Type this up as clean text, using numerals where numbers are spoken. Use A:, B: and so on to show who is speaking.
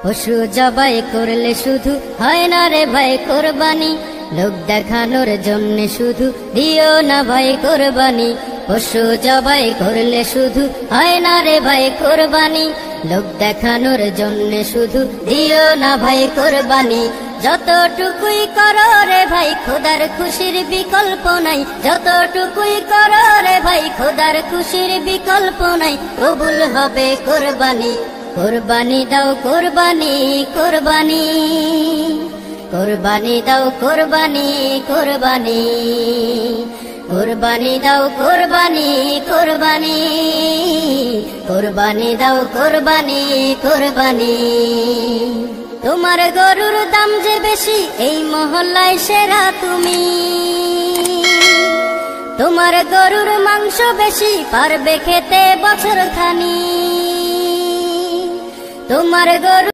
A: পশু জবাই করলে শুধু হয় না রে ভাই কোরবানি, লোক দেখানোর জন্য শুধু দিও না ভাই কোরবানি। পশু জবাই করলে শুধু হয় না রে ভাই কোরবানি, লোক দেখানোর জন্য শুধু দিও না ভাই কোরবানি। যতটুকুই করো রে ভাই খোদার খুশির বিকল্প নাই, যতটুকুই করো রে ভাই খোদার খুশির বিকল্প নাই, কবুল হবে কোরবানি। কোরবানি দাও কোরবানি কোরবানি, কোরবানি দাও কোরবানি কোরবানি, কোরবানি দাও কোরবানি কোরবানি, কোরবানি দাও কোরবানি কোরবানি। তোমার গরুর দাম যে বেশি এই মহল্লায় সেরা তুমি, তোমার গরুর মাংস বেশি পারবে খেতে বছর খানি। তোমার গরু